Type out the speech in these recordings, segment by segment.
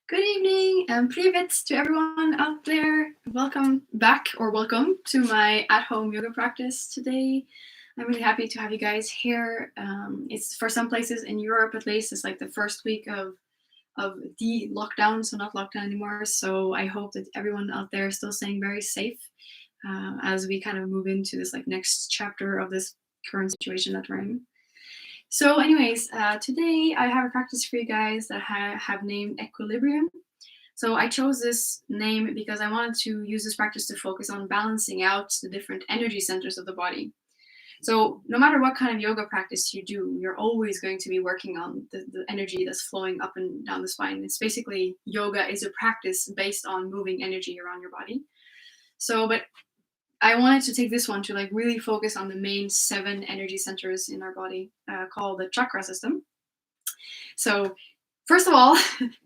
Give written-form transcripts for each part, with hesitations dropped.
Good evening and privet to everyone out there. Welcome back or welcome to my at-home yoga practice today. I'm really happy to have you guys here. It's for some places in Europe, at least, it's like the first week of the lockdown, so not lockdown anymore. So I hope that everyone out there is still staying very safe as we kind of move into this like next chapter of this current situation that we're in. So, anyways, today I have a practice for you guys that I have named Equilibrium. So, I chose this name because I wanted to use this practice to focus on balancing out the different energy centers of the body. So, no matter what kind of yoga practice you do, you're always going to be working on the energy that's flowing up and down the spine. It's basically yoga is a practice based on moving energy around your body. But I wanted to take this one to like really focus on the main 7 energy centers in our body called the chakra system. So first of all,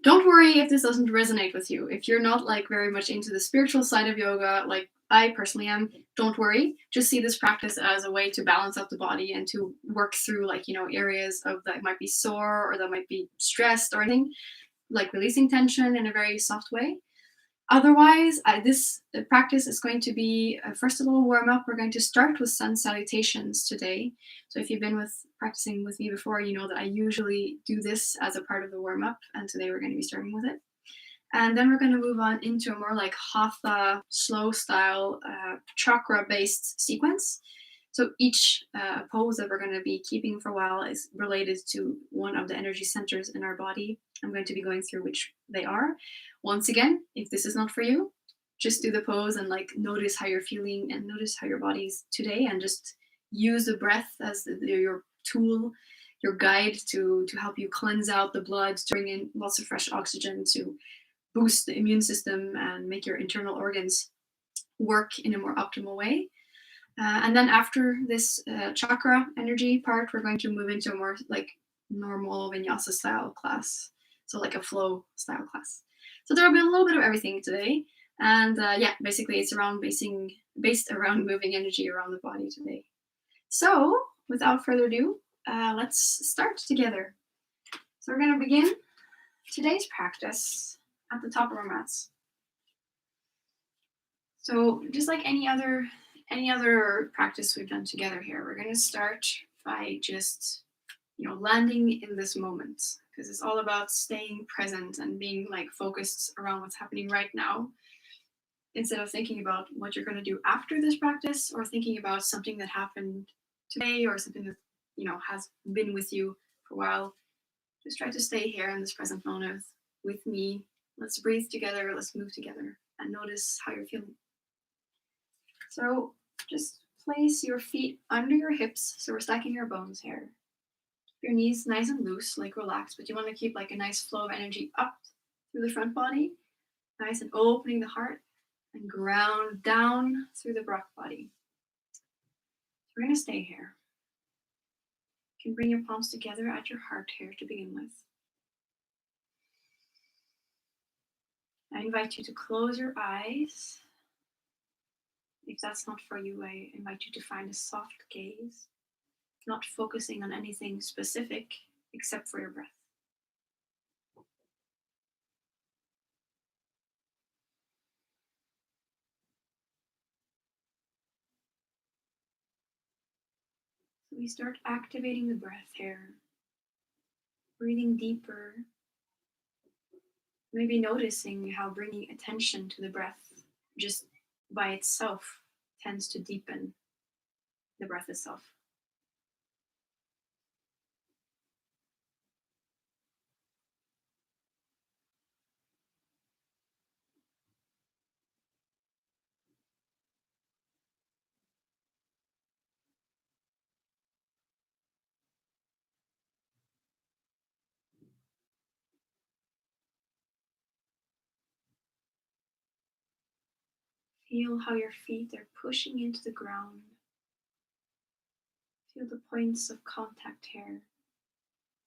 don't worry if this doesn't resonate with you. If you're not like very much into the spiritual side of yoga, like I personally am, don't worry. Just see this practice as a way to balance out the body and to work through like, areas of that might be sore or that might be stressed or anything, like releasing tension in a very soft way. Otherwise, this practice is going to be first a little warm up. We're going to start with sun salutations today. So if you've been practicing with me before, you know that I usually do this as a part of the warm up, and today we're going to be starting with it. And then we're going to move on into a more like hatha, slow style, chakra based sequence. So each pose that we're going to be keeping for a while is related to one of the energy centers in our body. I'm going to be going through which they are. Once again, if this is not for you, just do the pose and like notice how you're feeling and notice how your body's today, and just use the breath as your tool, your guide to help you cleanse out the blood, to bring in lots of fresh oxygen, to boost the immune system and make your internal organs work in a more optimal way. And then after this chakra energy part, we're going to move into a more like normal vinyasa style class. So like a flow style class. So there will be a little bit of everything today. And basically it's based around moving energy around the body today. So without further ado, let's start together. So we're going to begin today's practice at the top of our mats. So just like any other practice we've done together here, we're going to start by just landing in this moment, because it's all about staying present and being like focused around what's happening right now, instead of thinking about what you're going to do after this practice or thinking about something that happened today or something that has been with you for a while. Just try to stay here in this present moment with me. Let's breathe together, let's move together, and notice how you're feeling. So just place your feet under your hips, so we're stacking your bones here. Keep your knees nice and loose, like relaxed, but you want to keep like a nice flow of energy up through the front body, nice and opening the heart, and ground down through the back body. We're going to stay here. You can bring your palms together at your heart here to begin with. I invite you to close your eyes. If that's not for you, I invite you to find a soft gaze, not focusing on anything specific except for your breath. So we start activating the breath here, breathing deeper, maybe noticing how bringing attention to the breath just by itself tends to deepen the breath itself. Feel how your feet are pushing into the ground. Feel the points of contact here,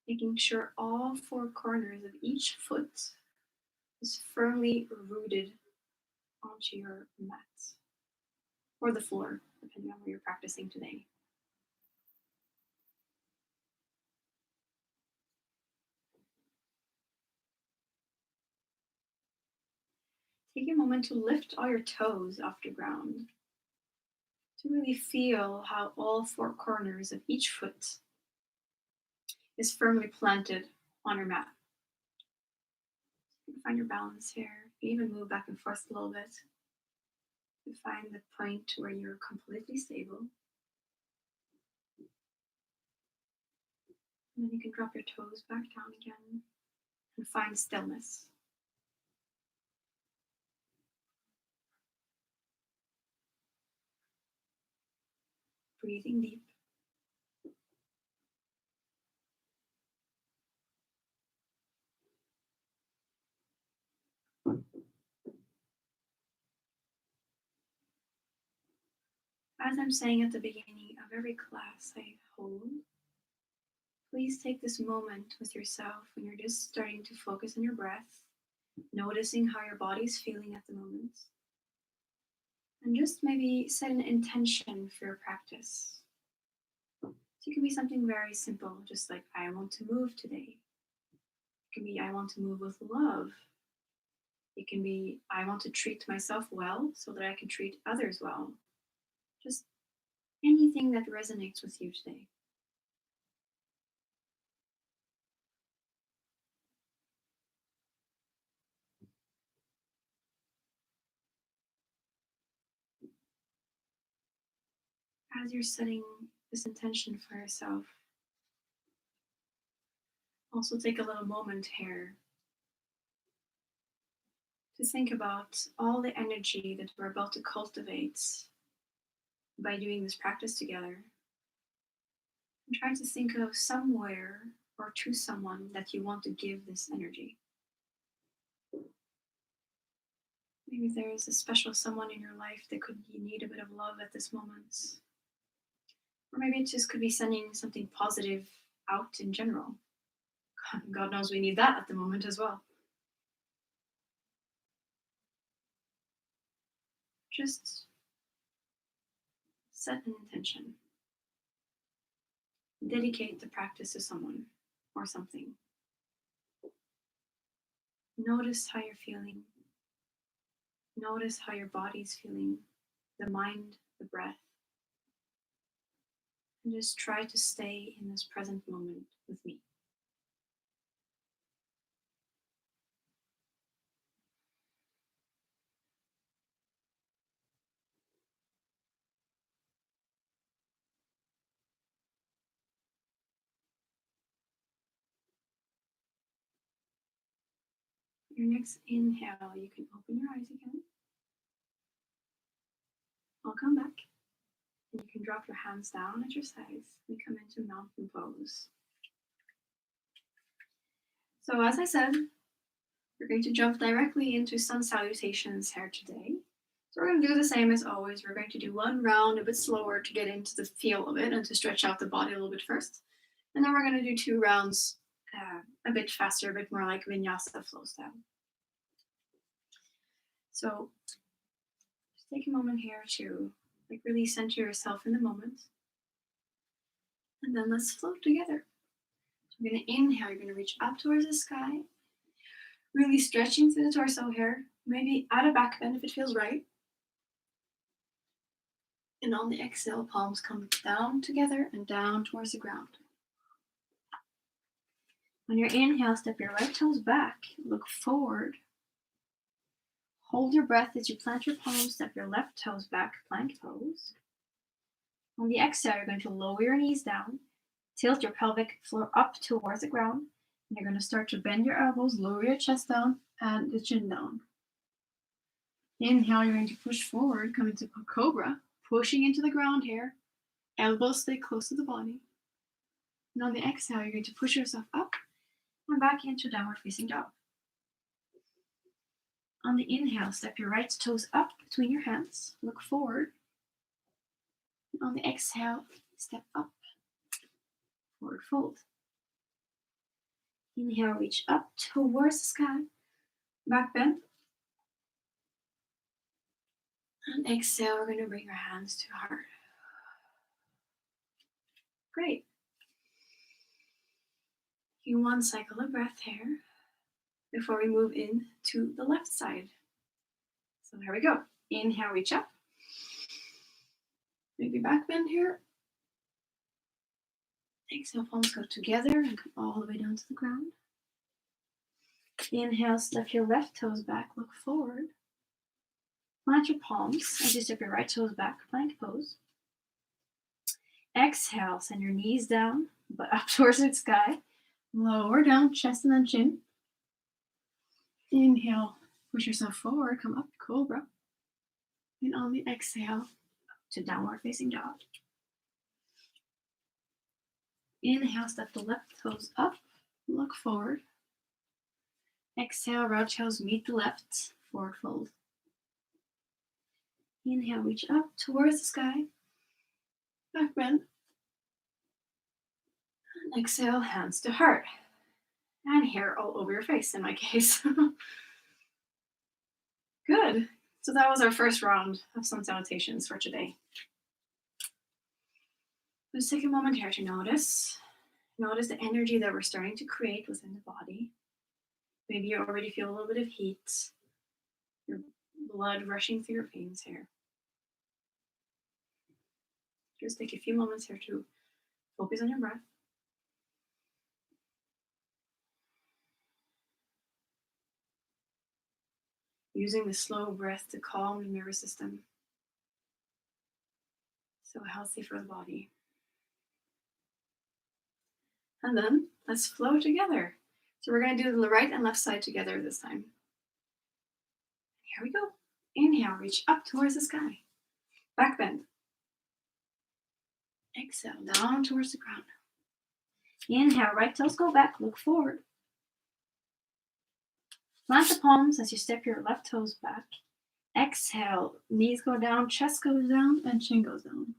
making sure all 4 corners of each foot is firmly rooted onto your mat or the floor, depending on where you're practicing today. take a moment to lift all your toes off the ground, to really feel how all four corners of each foot is firmly planted on your mat. You can find your balance here. You even move back and forth a little bit to find the point where you're completely stable. And then you can drop your toes back down again and find stillness. Breathing deep. As I'm saying at the beginning of every class I hold, please take this moment with yourself when you're just starting to focus on your breath, noticing how your body's feeling at the moment, and just maybe set an intention for your practice. So it can be something very simple, just like I want to move today. It can be I want to move with love. It can be I want to treat myself well so that I can treat others well. Just anything that resonates with you today. As you're setting this intention for yourself, also take a little moment here to think about all the energy that we're about to cultivate by doing this practice together. And try to think of somewhere or to someone that you want to give this energy. Maybe there's a special someone in your life that could need a bit of love at this moment. Or maybe it just could be sending something positive out in general. God knows we need that at the moment as well. Just set an intention. Dedicate the practice to someone or something. Notice how you're feeling. Notice how your body's feeling, the mind, the breath. And just try to stay in this present moment with me. Your next inhale, you can open your eyes again. I'll come back. And you can drop your hands down at your sides and come into mountain pose. So as I said, we're going to jump directly into sun salutations here today. So we're going to do the same as always. We're going to do one round a bit slower to get into the feel of it and to stretch out the body a little bit first. And then we're going to do 2 rounds a bit faster, a bit more like vinyasa flow style. So just take a moment here to really center yourself in the moment. And then let's float together. So you're going to inhale, you're going to reach up towards the sky, really stretching through the torso here. Maybe add a back bend if it feels right. And on the exhale, palms come down together and down towards the ground. On your inhale, step your right toes back, look forward. Hold your breath as you plant your palms, step your left toes back, plank pose. On the exhale, you're going to lower your knees down, tilt your pelvic floor up towards the ground, and you're going to start to bend your elbows, lower your chest down, and the chin down. Inhale, you're going to push forward, come into cobra, pushing into the ground here. Elbows stay close to the body. And on the exhale, you're going to push yourself up and back into downward facing dog. On the inhale, step your right toes up between your hands, look forward. On the exhale, step up, forward fold. Inhale, reach up towards the sky, back bend. And exhale, we're going to bring your hands to heart. Great. You one cycle of breath here before we move in to the left side. So here we go. Inhale, reach up. Maybe back bend here. Exhale, palms go together and come all the way down to the ground. Inhale, step your left toes back, look forward. Plant your palms as you step your right toes back, plank pose. Exhale, send your knees down, but up towards the sky. Lower down, chest and then chin. Inhale, push yourself forward, come up, cobra. And on the exhale, to downward facing dog. Inhale, step the left toes up, look forward. Exhale, right toes meet the left, forward fold. Inhale, reach up towards the sky, back bend. And exhale, hands to heart. And hair all over your face in my case. Good. So that was our first round of sun salutations for today. Let's take a moment here to notice. Notice the energy that we're starting to create within the body. Maybe you already feel a little bit of heat, your blood rushing through your veins here. Just take a few moments here to focus on your breath. Using the slow breath to calm the nervous system. So healthy for the body. And then let's flow together. So we're going to do the right and left side together this time. Here we go. Inhale, reach up towards the sky. Back bend. Exhale, down towards the ground. Inhale, right toes go back, look forward. Plant the palms as you step your left toes back. Exhale, knees go down, chest goes down, and chin goes down.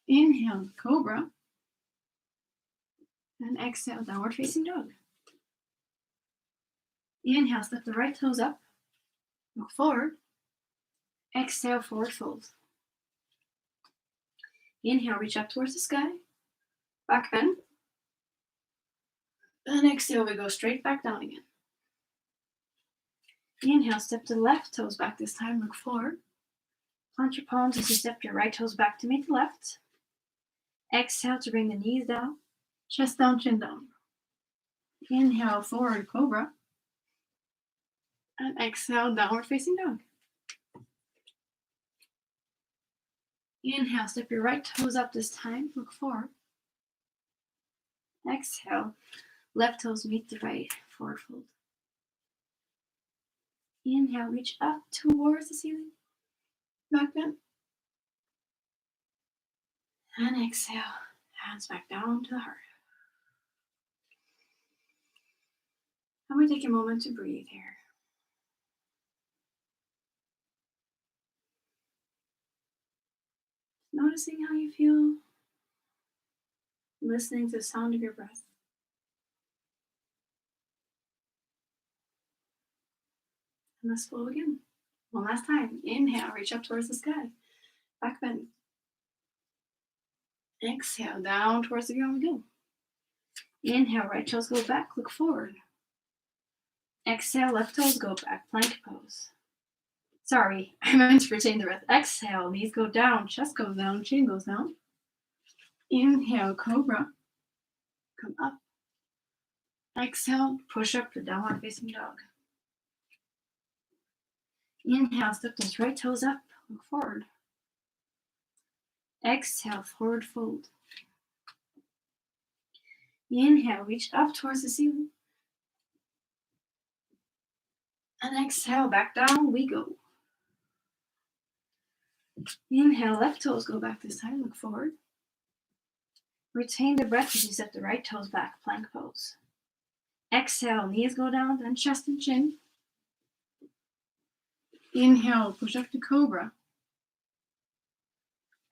Inhale, cobra. And exhale, downward facing dog. Inhale, step the right toes up, look forward. Exhale, forward fold. Inhale, reach up towards the sky. Back bend. And exhale, we go straight back down again. Inhale, step the left toes back this time, look forward. Plant your palms as you step your right toes back to meet the left. Exhale to bring the knees down, chest down, chin down. Inhale, forward cobra. And exhale, downward facing dog. Inhale, step your right toes up this time, look forward. Exhale, left toes meet the right, forward fold. Inhale, reach up towards the ceiling. Back bend. And exhale, hands back down to the heart. And we take a moment to breathe here. Noticing how you feel, listening to the sound of your breath. And let's flow again. One last time. Inhale, reach up towards the sky. Back bend. Exhale, down towards the ground we go. Inhale, right toes go back, look forward. Exhale, left toes go back, plank pose. Sorry, I meant to retain the breath. Exhale, knees go down, chest goes down, chin goes down. Inhale, cobra. Come up. Exhale, push up to downward facing dog. Inhale, step those right toes up, look forward. Exhale, forward fold. Inhale, reach up towards the ceiling. And exhale, back down we go. Inhale, left toes go back this time, look forward. Retain the breath as you step the right toes back, plank pose. Exhale, knees go down, then chest and chin. Inhale, push up to cobra.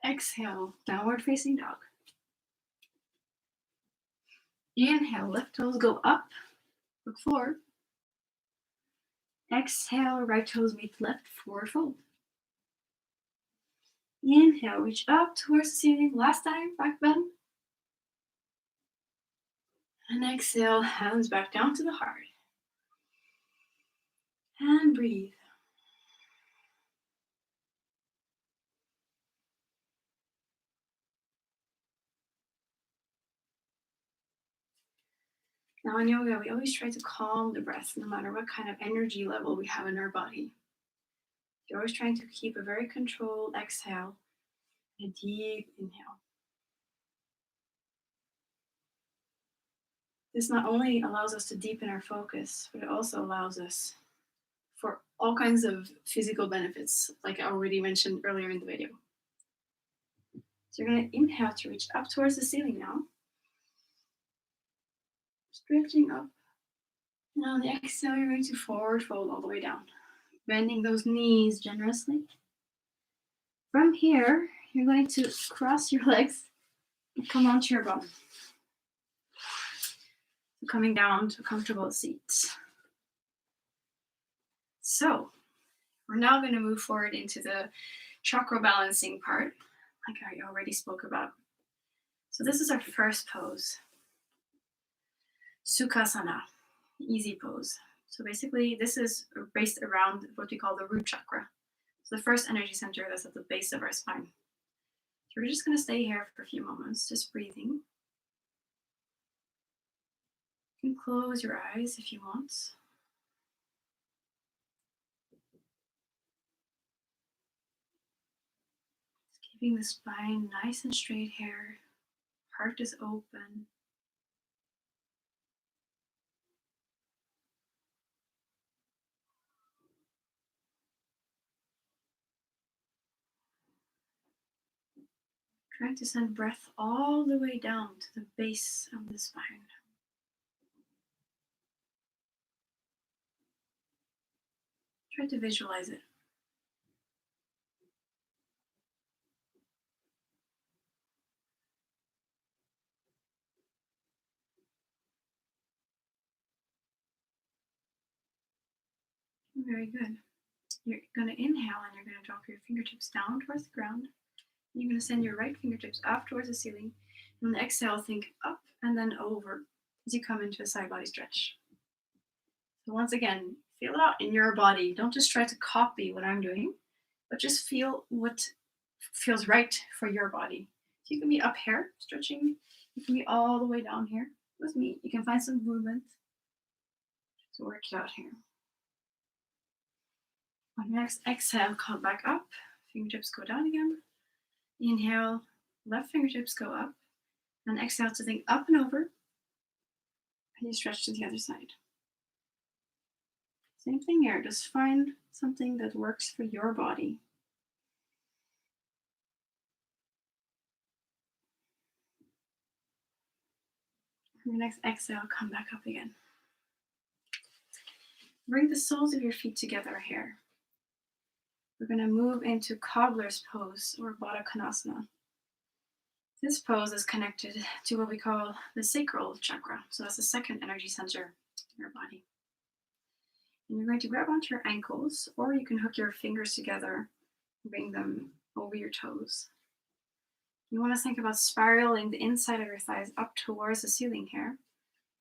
Exhale, downward facing dog. Inhale, left toes go up, look forward. Exhale, right toes meet left, forward fold. Inhale, reach up towards the ceiling. Last time, back bend. And exhale, hands back down to the heart. And breathe. Now in yoga, we always try to calm the breath no matter what kind of energy level we have in our body. You're always trying to keep a very controlled exhale, a deep inhale. This not only allows us to deepen our focus, but it also allows us for all kinds of physical benefits, like I already mentioned earlier in the video. So you're going to inhale to reach up towards the ceiling now, stretching up. And on the exhale, you're going to forward fold all the way down, bending those knees generously. From here, you're going to cross your legs and come onto your bum, coming down to a comfortable seat. So we're now going to move forward into the chakra balancing part, like I already spoke about. So this is our first pose, Sukhasana, easy pose. So basically, this is based around what we call the root chakra. So the first energy center that's at the base of our spine. So we're just going to stay here for a few moments, just breathing. You can close your eyes if you want. Just keeping the spine nice and straight here. Heart is open. Trying to send breath all the way down to the base of the spine. Try to visualize it. Very good. You're going to inhale and you're going to drop your fingertips down towards the ground. You're going to send your right fingertips up towards the ceiling. And on the exhale, think up and then over as you come into a side body stretch. So once again, feel it out in your body. Don't just try to copy what I'm doing, but just feel what feels right for your body. So you can be up here stretching. You can be all the way down here with me. You can find some movement to work it out here. On your next exhale, come back up. Fingertips go down again. Inhale, left fingertips go up. And exhale to think up and over. And you stretch to the other side. Same thing here. Just find something that works for your body. On your next exhale, come back up again. Bring the soles of your feet together here. We're going to move into cobbler's pose or Baddha Konasana. This pose is connected to what we call the sacral chakra. So that's the second energy center in your body. And you're going to grab onto your ankles, or you can hook your fingers together and bring them over your toes. You want to think about spiraling the inside of your thighs up towards the ceiling here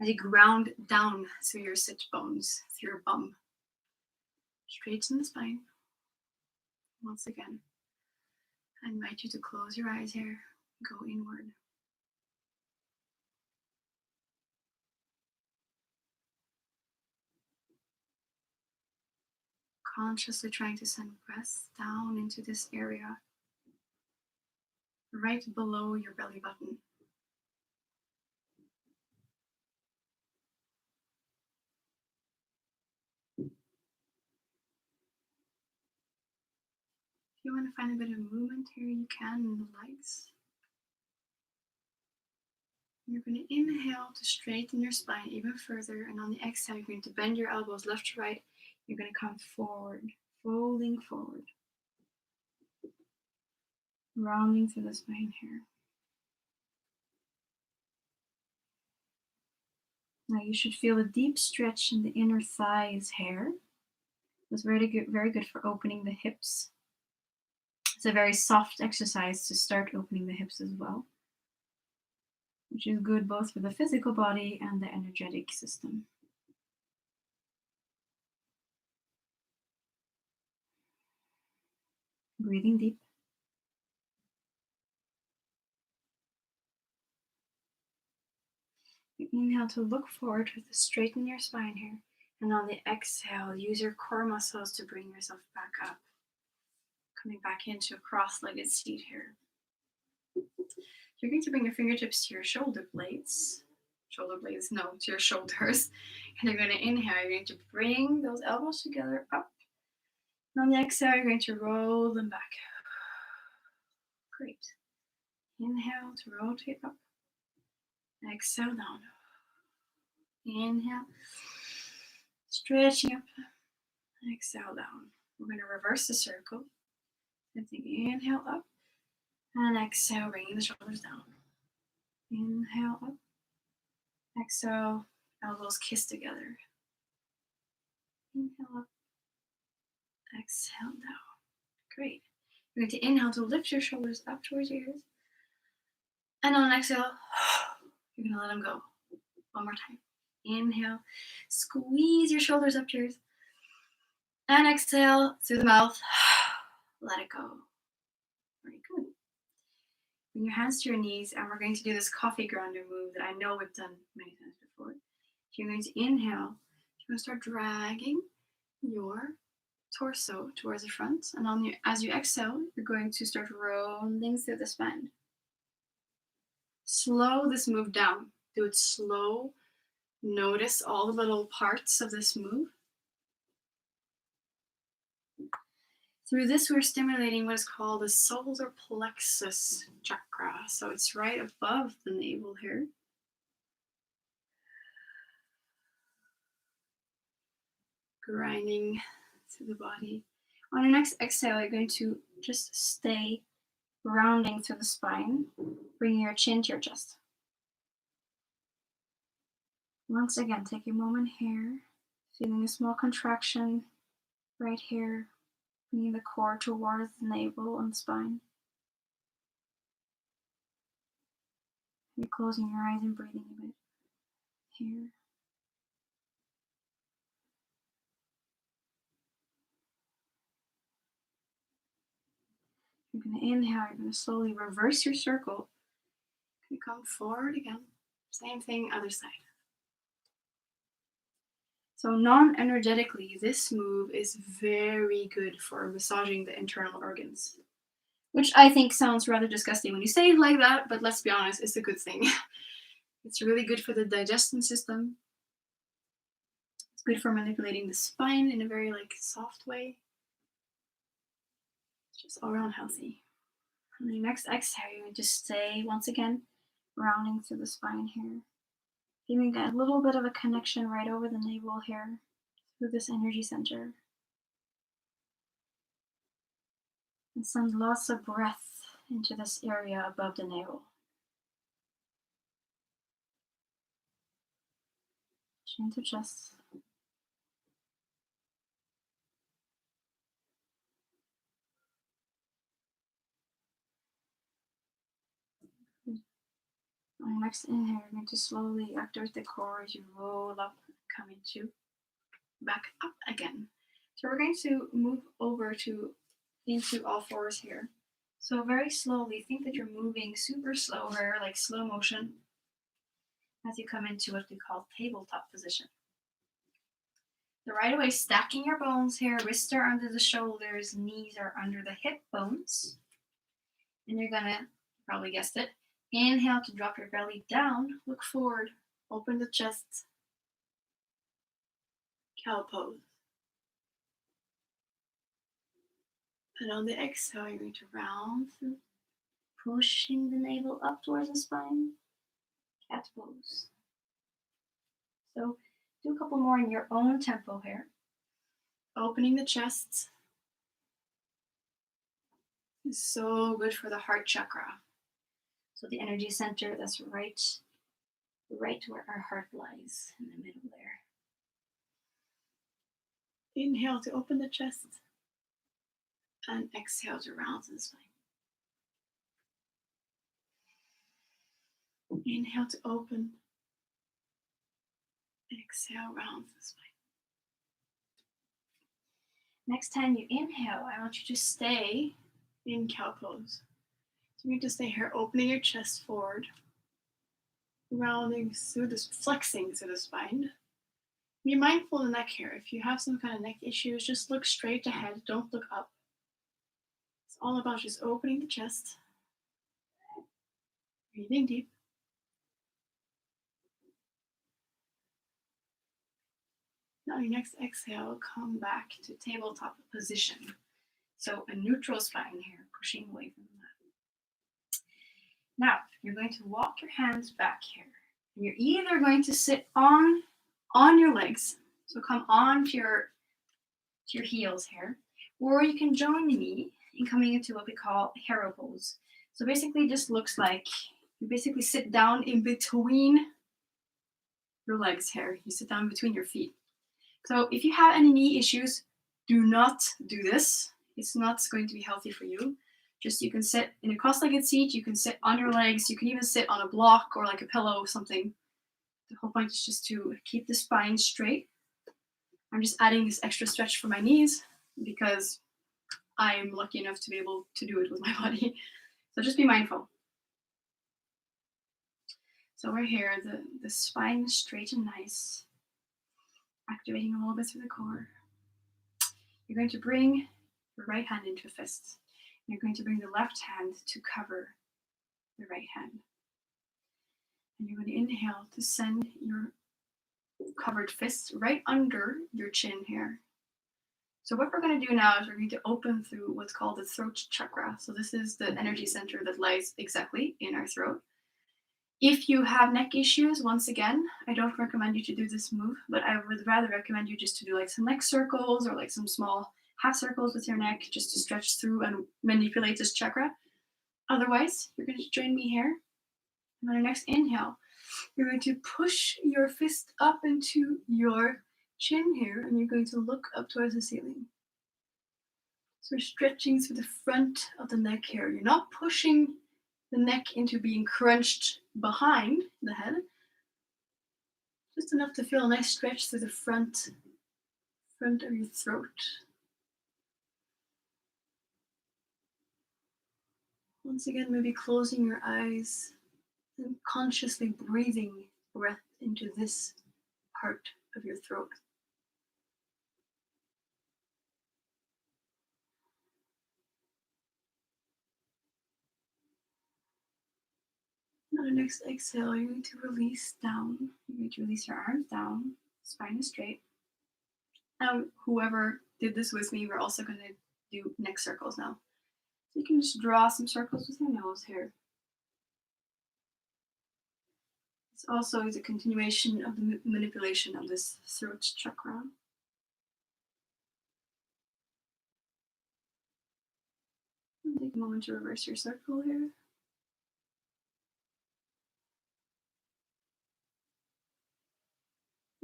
as you ground down through your sit bones, through your bum. Straighten the spine. Once again, I invite you to close your eyes here, go inward. Consciously trying to send breath down into this area, right below your belly button. If you want to find a bit of movement here, you can in the legs. You're going to inhale to straighten your spine even further, and on the exhale, you're going to bend your elbows left to right. You're going to come forward, folding forward, rounding through the spine here. Now you should feel a deep stretch in the inner thighs here. It's very good for opening the hips. It's a very soft exercise to start opening the hips as well, which is good both for the physical body and the energetic system. Breathing deep. Inhale to look forward to straighten your spine here. And on the exhale, use your core muscles to bring yourself back up. Coming back into a cross-legged seat here. You're going to bring your fingertips to your shoulder blades. No, to your shoulders. And you're going to inhale. You're going to bring those elbows together up. And on the exhale, you're going to roll them back. Great. Inhale to rotate up. Exhale down. Inhale. Stretching up. Exhale down. We're going to reverse the circle. Same thing. Inhale up. And exhale, bringing the shoulders down. Inhale up. Exhale, elbows kiss together. Inhale up. Exhale down. Great. You're going to inhale to lift your shoulders up towards your ears. And on an exhale, you're going to let them go. One more time. Inhale. Squeeze your shoulders up to yours. And exhale through the mouth. Let it go. Very good. Bring your hands to your knees, and we're going to do this coffee grounder move that I know we've done many times before. You're going to inhale. You're going to start dragging your torso towards the front, and as you exhale, you're going to start rolling through the spine. Slow this move down. Do it slow. Notice all the little parts of this move. Through this, we're stimulating what is called the solar plexus chakra. So it's right above the navel here. Grinding through the body. On your next exhale, you're going to just stay rounding through the spine, bringing your chin to your chest. Once again, take a moment here, feeling a small contraction right here. Bringing the core towards the navel and spine. You're closing your eyes and breathing a bit here. You're going to inhale. You're going to slowly reverse your circle. You come forward again. Same thing, other side. So non-energetically, this move is very good for massaging the internal organs, which I think sounds rather disgusting when you say it like that, but let's be honest, it's a good thing. It's really good for the digestion system. It's good for manipulating the spine in a very soft way. It's just all around healthy. On the next exhale, you're going to stay once again rounding through the spine here. Feeling a little bit of a connection right over the navel here through this energy center. And send lots of breath into this area above the navel. Chin to chest. On your next inhale, you're going to slowly activate the core as you roll up, come into back up again. So we're going to move over into all fours here. So very slowly, think that you're moving super slow here, like slow motion, as you come into what we call tabletop position. So right away, stacking your bones here, wrists are under the shoulders, knees are under the hip bones. And you're gonna, probably guessed it, inhale to drop your belly down, look forward, open the chest, cow pose. And on the exhale, you're going to round through, pushing the navel up towards the spine, cat pose. So do a couple more in your own tempo here. Opening the chest is so good for the heart chakra. So the energy center that's right where our heart lies, in the middle there. Inhale to open the chest and exhale to round the spine. Inhale to open, exhale, round the spine. Next time you inhale, I want you to stay in cow pose. So you're going to stay here, opening your chest forward, rounding through this, flexing through the spine. Be mindful of the neck here. If you have some kind of neck issues, just look straight ahead. Don't look up. It's all about just opening the chest. Breathing deep. Now your next exhale, come back to tabletop position. So a neutral spine here, pushing away from the mat. Now you're going to walk your hands back here. And you're either going to sit on your legs, so come on to your heels here, or you can join me in coming into what we call hero pose. So basically, just looks like you basically sit down in between your legs here. You sit down between your feet. So if you have any knee issues, do not do this. It's not going to be healthy for you. Just you can sit in a cross-legged seat, you can sit on your legs, you can even sit on a block or like a pillow or something. The whole point is just to keep the spine straight. I'm just adding this extra stretch for my knees because I'm lucky enough to be able to do it with my body. So just be mindful. So we're here, the spine is straight and nice. Activating a little bit through the core. You're going to bring your right hand into a fist. You're going to bring the left hand to cover the right hand. And you're going to inhale to send your covered fists right under your chin here. So what we're going to do now is we're going to open through what's called the throat chakra. So this is the energy center that lies exactly in our throat. If you have neck issues, once again, I don't recommend you to do this move, but I would rather recommend you just to do like some neck circles or like some small half circles with your neck just to stretch through and manipulate this chakra. Otherwise, you're going to join me here. And on your next inhale, you're going to push your fist up into your chin here, and you're going to look up towards the ceiling. So we're stretching through the front of the neck here. You're not pushing the neck into being crunched behind the head. Just enough to feel a nice stretch through the front of your throat. Once again, maybe closing your eyes and consciously breathing breath into this part of your throat. On the next exhale, you're going to release down. You're going to release your arms down, spine is straight. Now, whoever did this with me, we're also going to do neck circles now. So you can just draw some circles with your nose here. This also is a continuation of the manipulation of this throat chakra. And take a moment to reverse your circle here.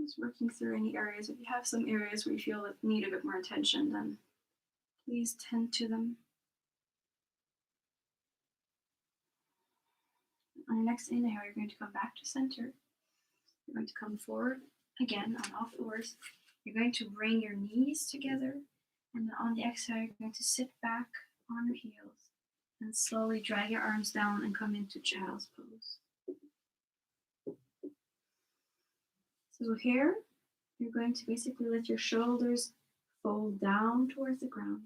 Just working through any areas. If you have some areas where you feel that need a bit more attention, then please tend to them. On your next inhale, you're going to come back to center. You're going to come forward again on all fours. You're going to bring your knees together, and then on the exhale, you're going to sit back on your heels and slowly drag your arms down and come into child's pose. So here, you're going to basically let your shoulders fold down towards the ground.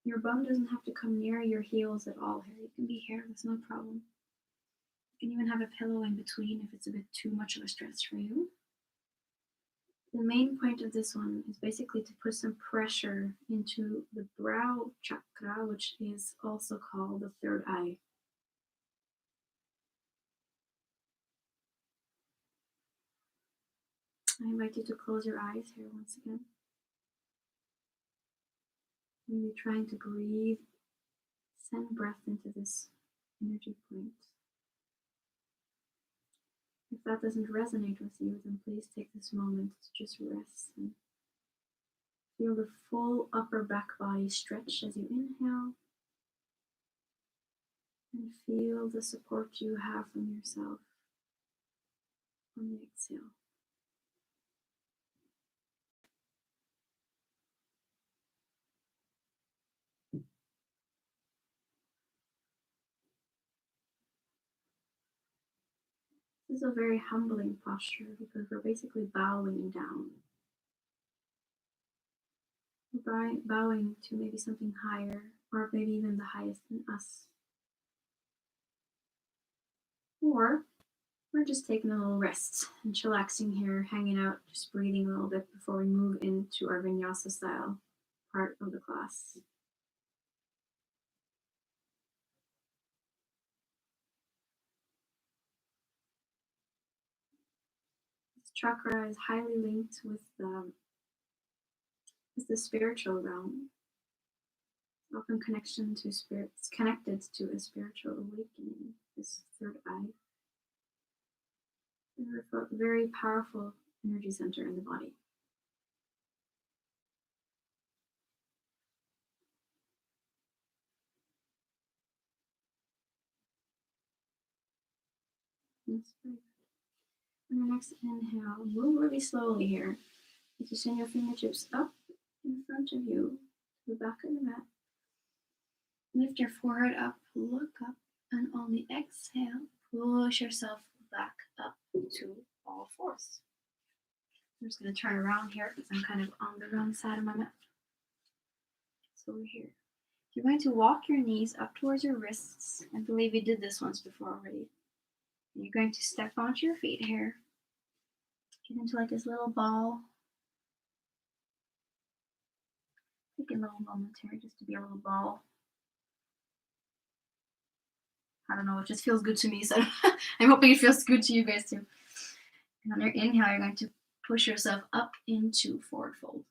Your bum doesn't have to come near your heels at all here. You can be here, that's no problem. You can even have a pillow in between if it's a bit too much of a stretch for you. The main point of this one is basically to put some pressure into the brow chakra, which is also called the third eye. I invite you to close your eyes here once again. And you're trying to breathe, send breath into this energy point. If that doesn't resonate with you, then please take this moment to just rest and feel the full upper back body stretch as you inhale. And feel the support you have from yourself on the exhale. This is a very humbling posture because we're basically bowing down. We're bowing to maybe something higher, or maybe even the highest than us. Or we're just taking a little rest and chillaxing here, hanging out, just breathing a little bit before we move into our vinyasa style part of the class. This chakra is highly linked with the spiritual realm. Often connection to spirit. It's connected to a spiritual awakening, this third eye. And a very powerful energy center in the body. That's very good. On your next inhale, move really slowly here. You send your fingertips up in front of you to the back of the mat. Lift your forehead up, look up, and on the exhale, push yourself back up to all fours. I'm just going to turn around here because I'm kind of on the wrong side of my mat. So we're here. You're going to walk your knees up towards your wrists. I believe we did this once before already. And you're going to step onto your feet here. Get into like this little ball. Take a little moment here just to be a little ball. I don't know, it just feels good to me, so I'm hoping it feels good to you guys too. And on your inhale, you're going to push yourself up into forward fold.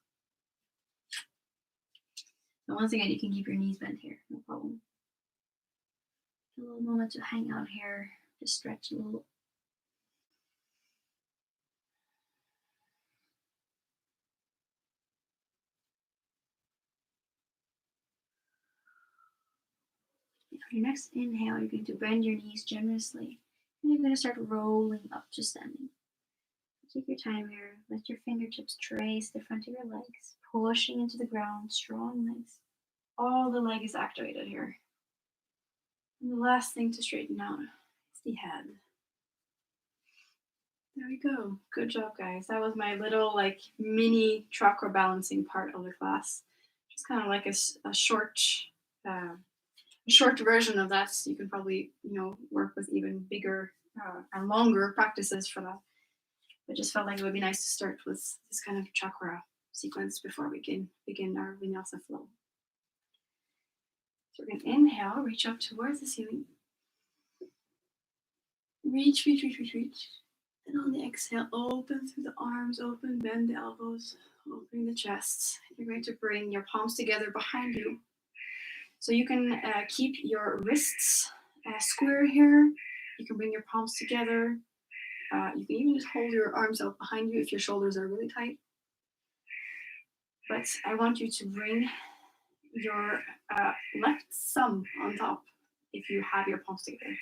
So once again, you can keep your knees bent here, no problem. A little moment to hang out here, just stretch a little. On your next inhale, you're going to bend your knees generously, and you're going to start rolling up to standing. Take your time here. Let your fingertips trace the front of your legs, pushing into the ground, strong legs. All the leg is activated here. And the last thing to straighten out is the head. There we go. Good job, guys. That was my little like mini chakra balancing part of the class. Just kind of like a short version of that. So you can probably work with even bigger and longer practices for that. I just felt like it would be nice to start with this kind of chakra sequence before we can begin our vinyasa flow. So we're going to inhale, reach up towards the ceiling. Reach. And on the exhale, open through the arms, open, bend the elbows, opening the chest. You're going to bring your palms together behind you. So you can keep your wrists square here. You can bring your palms together. You can even just hold your arms out behind you if your shoulders are really tight. But I want you to bring your left thumb on top if you have your palms together.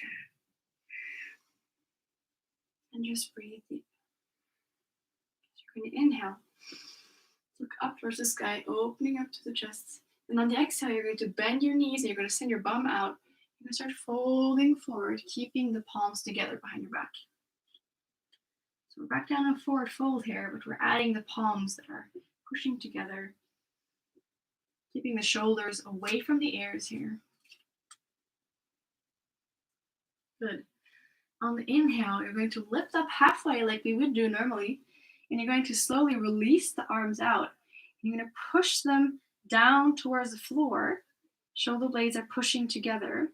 And just breathe deep. You're going to inhale. Look up towards the sky, opening up to the chest. And on the exhale, you're going to bend your knees and you're going to send your bum out. You're going to start folding forward, keeping the palms together behind your back. So we're back down in forward fold here, but we're adding the palms that are pushing together, keeping the shoulders away from the ears here. Good. On the inhale, you're going to lift up halfway like we would do normally, and you're going to slowly release the arms out. You're going to push them down towards the floor. Shoulder blades are pushing together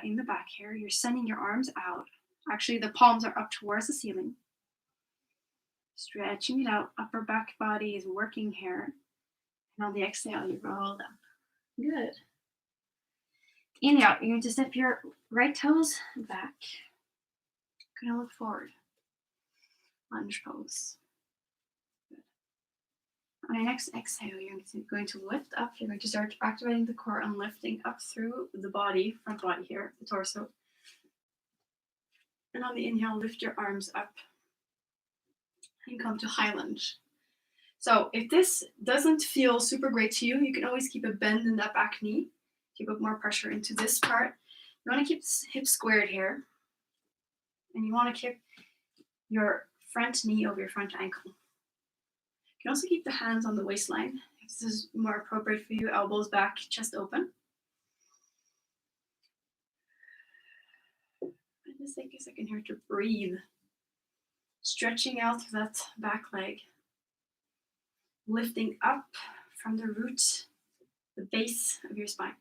in the back here. You're sending your arms out. Actually, the palms are up towards the ceiling. Stretching it out. Upper back body is working here. And on the exhale, you roll up. Good. Inhale, you're going to step your right toes back. You're going to look forward. Lunge pose. Good. On your next exhale, you're going to lift up. You're going to start activating the core and lifting up through the body, front body here, the torso. And on the inhale, lift your arms up and come to high lunge. So if this doesn't feel super great to you, you can always keep a bend in that back knee to put more pressure into this part. You want to keep the hips squared here. And you want to keep your front knee over your front ankle. You can also keep the hands on the waistline. If this is more appropriate for you, elbows back, chest open. And just take a second here to breathe. Stretching out through that back leg. Lifting up from the root, the base of your spine.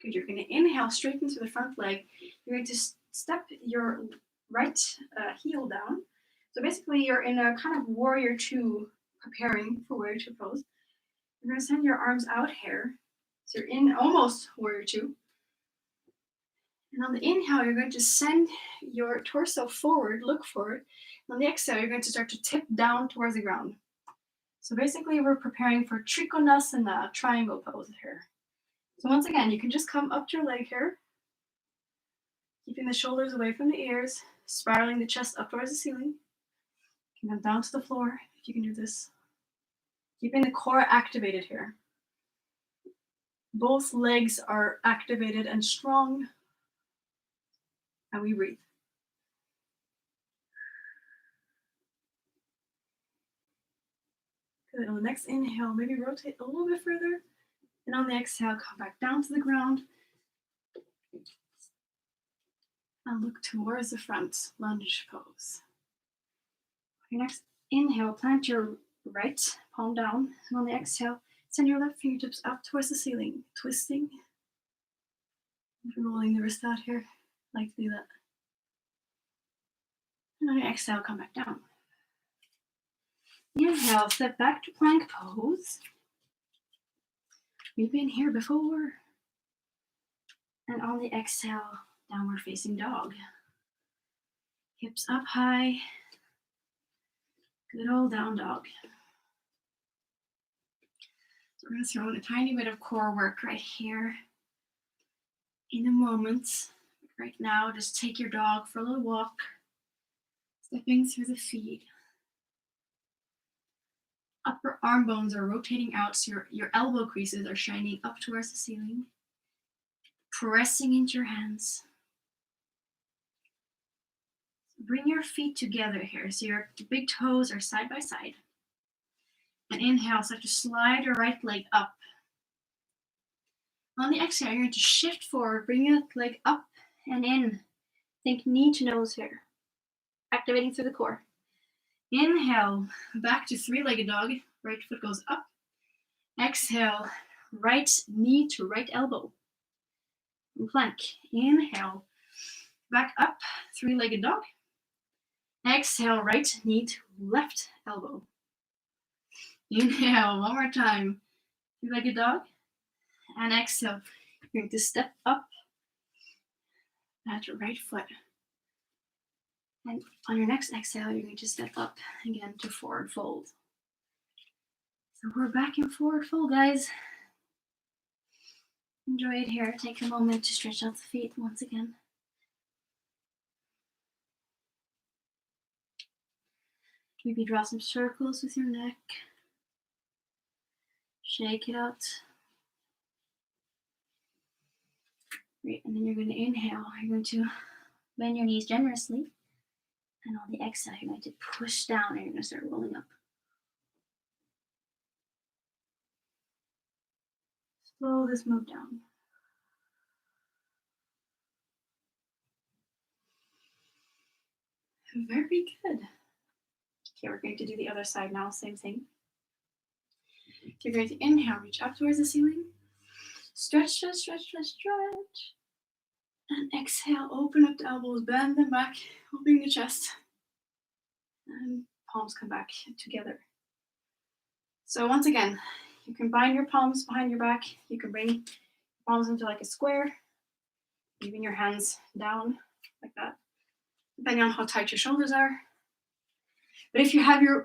Good, you're going to inhale straight into the front leg. You're going to step your right heel down. So basically you're in a kind of warrior two, preparing for warrior two pose. You're going to send your arms out here. So you're in almost warrior two. And on the inhale, you're going to send your torso forward, look forward. And on the exhale, you're going to start to tip down towards the ground. So basically we're preparing for Trikonasana, triangle pose here. So once again, you can just come up to your leg here, keeping the shoulders away from the ears, spiraling the chest up towards the ceiling. You can come down to the floor if you can do this. Keeping the core activated here. Both legs are activated and strong. And we breathe. Good. On the next inhale, maybe rotate a little bit further. And on the exhale, come back down to the ground. And look towards the front, lunge pose. Your next inhale, plant your right palm down. And on the exhale, send your left fingertips up towards the ceiling, twisting. Rolling the wrist out here. Like to do that. And on your exhale, come back down. Inhale, step back to plank pose. We've been here before. And on the exhale, downward facing dog. Hips up high. Good old down dog. So we're going to throw in a tiny bit of core work right here. In a moment. Right now, just take your dog for a little walk. Stepping through the feet. Upper arm bones are rotating out, so your elbow creases are shining up towards the ceiling. Pressing into your hands. Bring your feet together here, so your big toes are side by side. And inhale, start to slide your right leg up. On the exhale, you're going to shift forward, bring your leg up and in. Think knee to nose here. Activating through the core. Inhale, back to three-legged dog. Right foot goes up. Exhale, right knee to right elbow. And plank. Inhale, back up, three-legged dog. Exhale, right knee to left elbow. Inhale, one more time. Three-legged dog. And exhale, you're going to step up at your right foot. And on your next exhale, you're going to step up again to forward fold. So we're back in forward fold, guys. Enjoy it here. Take a moment to stretch out the feet once again. Maybe draw some circles with your neck. Shake it out. Great, and then you're going to inhale. You're going to bend your knees generously. And on the exhale, you're going to push down and you're going to start rolling up. Slow this move down. Very good. Okay, we're going to do the other side now, same thing. You're going to inhale, reach up towards the ceiling. Stretch, stretch, stretch, stretch, stretch. And exhale, open up the elbows, bend them back, opening the chest. And palms come back together. So once again, you can bind your palms behind your back. You can bring your palms into like a square, leaving your hands down like that, depending on how tight your shoulders are. But if you have your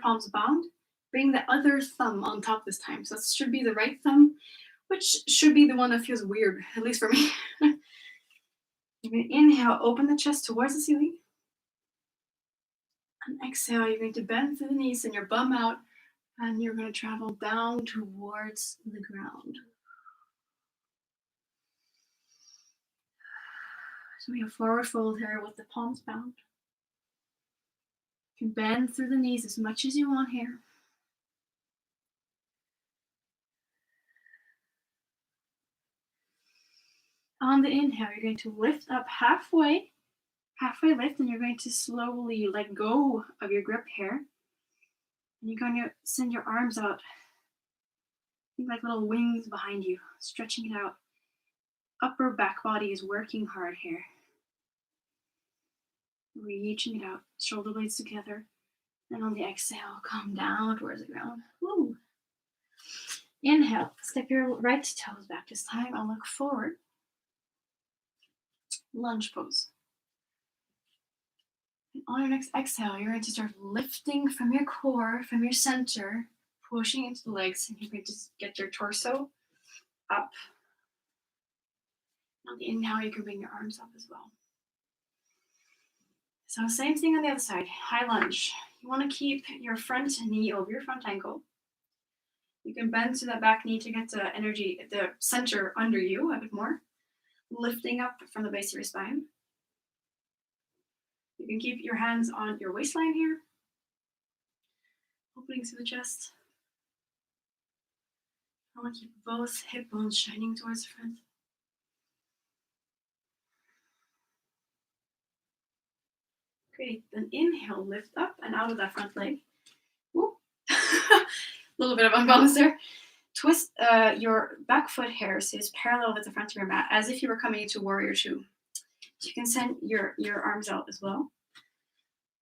palms bound, bring the other thumb on top this time. So that should be the right thumb, which should be the one that feels weird, at least for me. You're going to inhale, open the chest towards the ceiling. And exhale, you're going to bend through the knees and your bum out, and you're going to travel down towards the ground. So we have forward fold here with the palms bound. You can bend through the knees as much as you want here. On the inhale, you're going to lift up halfway lift, and you're going to slowly let go of your grip here. And you're going to send your arms out. Think like little wings behind you, stretching it out. Upper back body is working hard here. Reaching it out, shoulder blades together. And on the exhale, come down towards the ground. Woo. Inhale, step your right toes back this time and look forward. Lunge pose. And on your next exhale, you're going to start lifting from your core, from your center, pushing into the legs, and you're going to get your torso up. On the inhale, you can bring your arms up as well. So same thing on the other side, high lunge. You want to keep your front knee over your front ankle. You can bend to that back knee to get the energy, the center under you a bit more. Lifting up from the base of your spine. You can keep your hands on your waistline here. Opening through the chest. I want to keep both hip bones shining towards the front. Great, then inhale, lift up and out of that front leg. Whoop. A little bit of unbalance there. Twist your back foot here so it's parallel with the front of your mat, as if you were coming into warrior two. So you can send your arms out as well.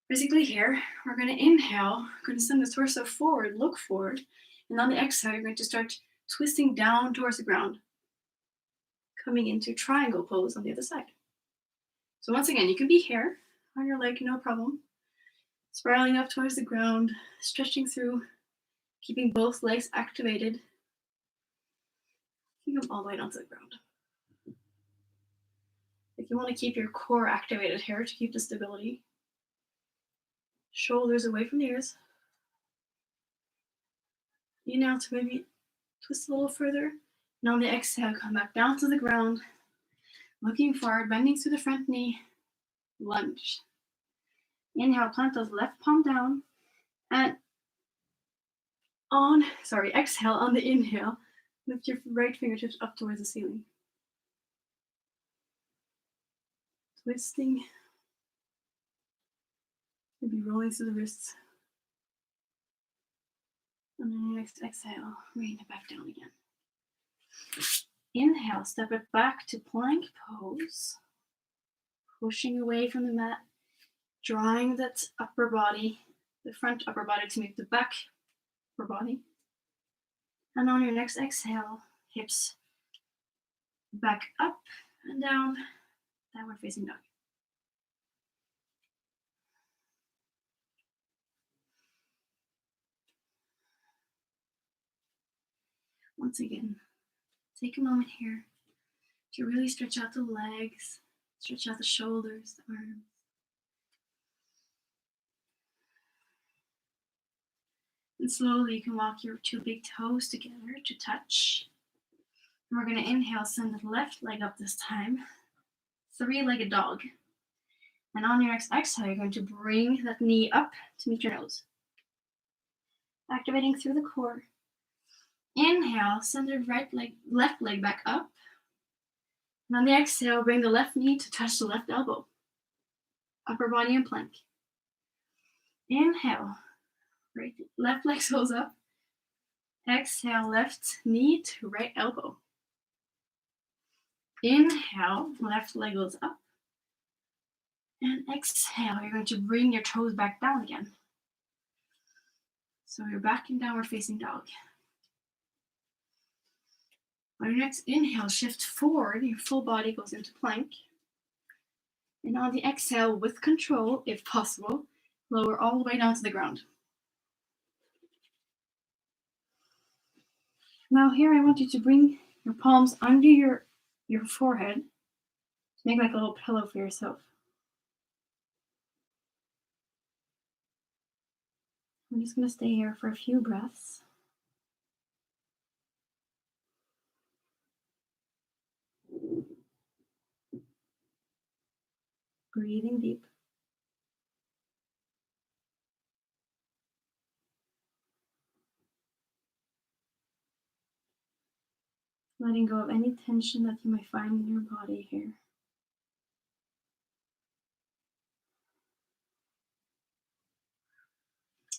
Basically here, we're going to inhale, we're going to send the torso forward, look forward, and on the exhale, you're going to start twisting down towards the ground, coming into triangle pose on the other side. So once again, you can be here on your leg, no problem. Spiraling up towards the ground, stretching through, keeping both legs activated. Keep them all the way down to the ground. If you want to keep your core activated here to keep the stability, shoulders away from the ears. Inhale to maybe twist a little further. And on the exhale, come back down to the ground. Looking forward, bending through the front knee. Lunge. Inhale, plant those left palm down. And exhale on the inhale. Lift your right fingertips up towards the ceiling. Twisting. Maybe rolling through the wrists. And then next exhale, bring it back down again. Inhale, step it back to plank pose. Pushing away from the mat, drawing that upper body, the front upper body to meet the back upper body. And on your next exhale, hips back up and down, downward facing dog. Once again, take a moment here to really stretch out the legs, stretch out the shoulders, the arms. And slowly you can walk your two big toes together to touch. And we're going to inhale, send the left leg up this time. Three-legged dog. And on your next exhale, you're going to bring that knee up to meet your nose. Activating through the core. Inhale, send the left leg back up. And on the exhale, bring the left knee to touch the left elbow. Upper body in plank. Inhale, right, left leg goes up. Exhale, left knee to right elbow. Inhale, left leg goes up. And exhale, you're going to bring your toes back down again. So you're back in downward facing dog. On your next inhale, shift forward, your full body goes into plank. And on the exhale, with control, if possible, lower all the way down to the ground. Now here I want you to bring your palms under your forehead to make like a little pillow for yourself. I'm just going to stay here for a few breaths. Breathing deep. Letting go of any tension that you might find in your body here.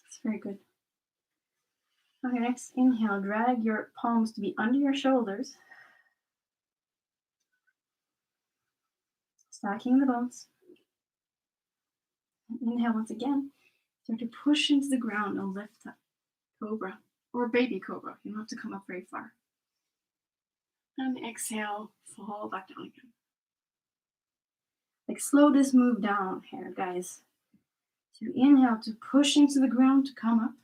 It's very good. Okay, next inhale, drag your palms to be under your shoulders. Stacking the bones. Inhale once again. Start to push into the ground and lift up. Cobra or baby cobra. You don't have to come up very far. And exhale, fall back down again. Like slow this move down here, guys. So inhale to push into the ground to come up.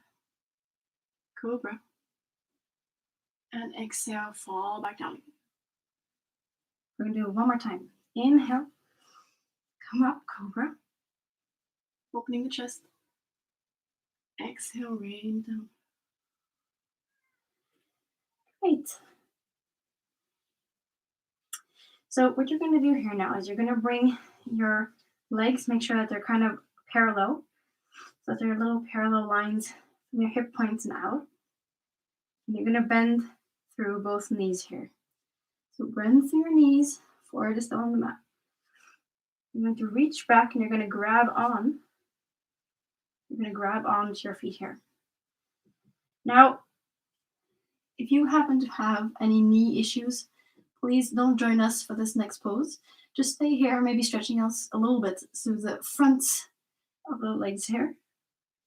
Cobra. And exhale, fall back down again. We're going to do it one more time. Inhale, come up, cobra. Opening the chest. Exhale, rain down. Great. So what you're going to do here now is you're going to bring your legs, make sure that they're kind of parallel, so that there are little parallel lines from your hip points and out. And you're going to bend through both knees here. So bend through your knees, forward is still on the mat. You're going to reach back and you're going to grab on. You're going to grab onto your feet here. Now, if you happen to have any knee issues, please don't join us for this next pose. Just stay here, maybe stretching out a little bit through the front of the legs here,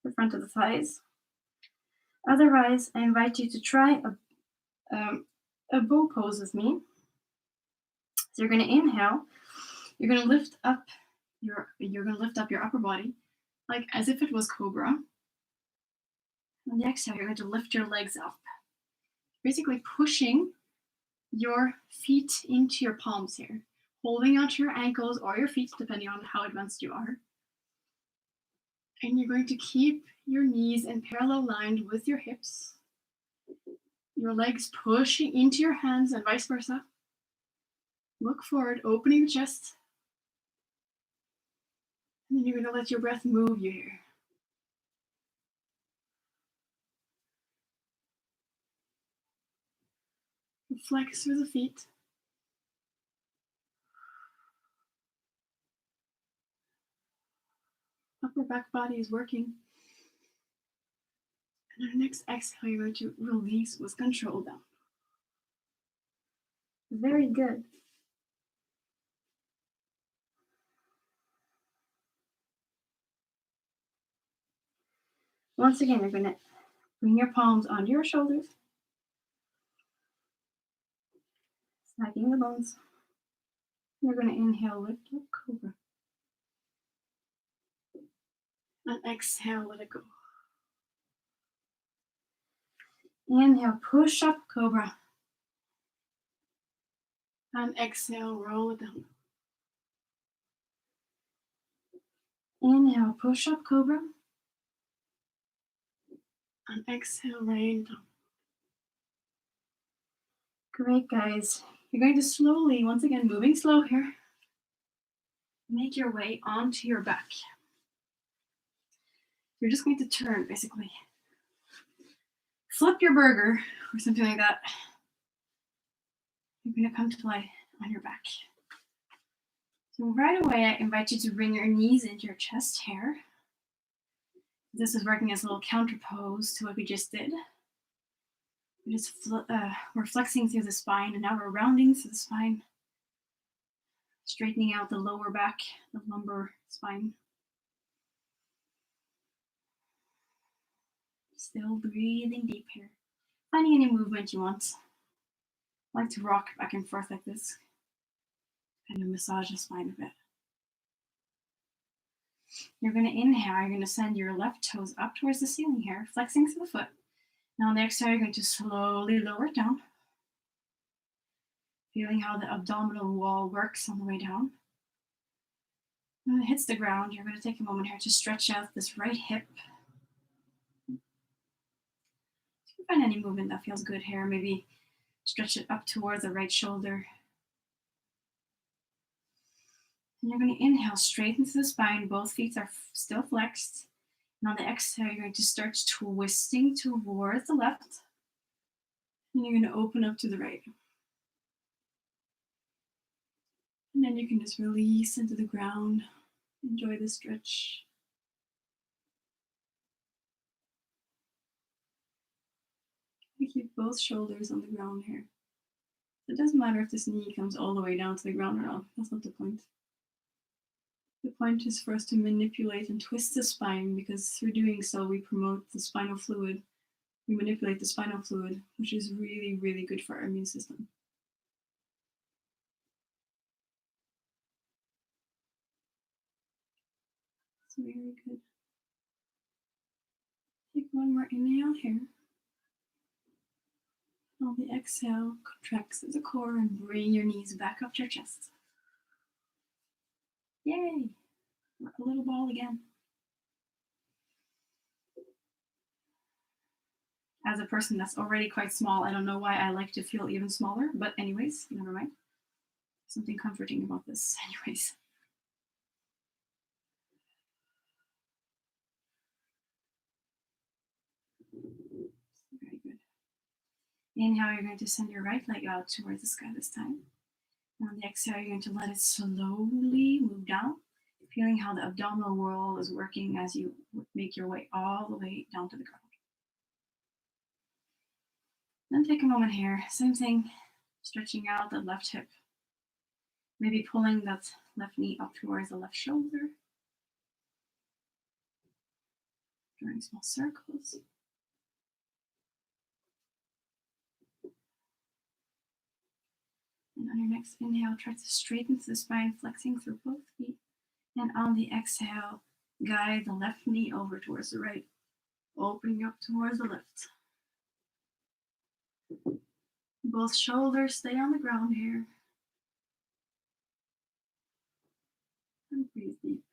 the front of the thighs. Otherwise, I invite you to try a bow pose with me. So you're going to inhale. You're going to lift up your upper body, like as if it was cobra. On the exhale, you're going to lift your legs up, basically pushing your feet into your palms here, holding onto your ankles or your feet, depending on how advanced you are. And you're going to keep your knees in parallel line with your hips. Your legs pushing into your hands and vice versa. Look forward, opening the chest. And then you're going to let your breath move you here. Flex through the feet. Upper back body is working. And on the next exhale, you're going to release with control down. Very good. Once again, you're going to bring your palms onto your shoulders. Stacking the bones. You're going to inhale, lift up, cobra. And exhale, let it go. Inhale, push up, cobra. And exhale, roll it down. Inhale, push up, cobra. And exhale, rain down. Great, guys. You're going to slowly, once again, moving slow here, make your way onto your back. You're just going to turn, basically. Flip your burger or something like that. You're going to come to lie on your back. So right away, I invite you to bring your knees into your chest here. This is working as a little counter pose to what we just did. We're flexing through the spine, and now we're rounding through the spine, straightening out the lower back, the lumbar spine. Still breathing deep here. Finding any movement you want. I like to rock back and forth like this. Kind of massage the spine a bit. You're going to inhale. You're going to send your left toes up towards the ceiling here, flexing through the foot. Now on the exhale, you're going to slowly lower it down. Feeling how the abdominal wall works on the way down. When it hits the ground, you're going to take a moment here to stretch out this right hip. If you find any movement that feels good here, maybe stretch it up towards the right shoulder. And you're going to inhale straight into the spine. Both feet are still flexed. And on the exhale, you're going to start twisting towards the left. And you're going to open up to the right. And then you can just release into the ground. Enjoy the stretch. We keep both shoulders on the ground here. It doesn't matter if this knee comes all the way down to the ground or not. That's not the point. The point is for us to manipulate and twist the spine, because through doing so, we promote the spinal fluid. We manipulate the spinal fluid, which is really, really good for our immune system. So very good. Take one more inhale here. On the exhale, contract through the core and bring your knees back up to your chest. Yay! We're a little ball again. As a person that's already quite small, I don't know why I like to feel even smaller, but anyways, never mind. Something comforting about this, anyways. Very good. Inhale, you're going to send your right leg out towards the sky this time. And on the exhale, you're going to let it slowly move down, feeling how the abdominal wall is working as you make your way all the way down to the ground. Then take a moment here, same thing, stretching out the left hip. Maybe pulling that left knee up towards the left shoulder. Drawing small circles. And on your next inhale, try to straighten the spine, flexing through both feet. And on the exhale, guide the left knee over towards the right, opening up towards the left. Both shoulders stay on the ground here. And breathe deep.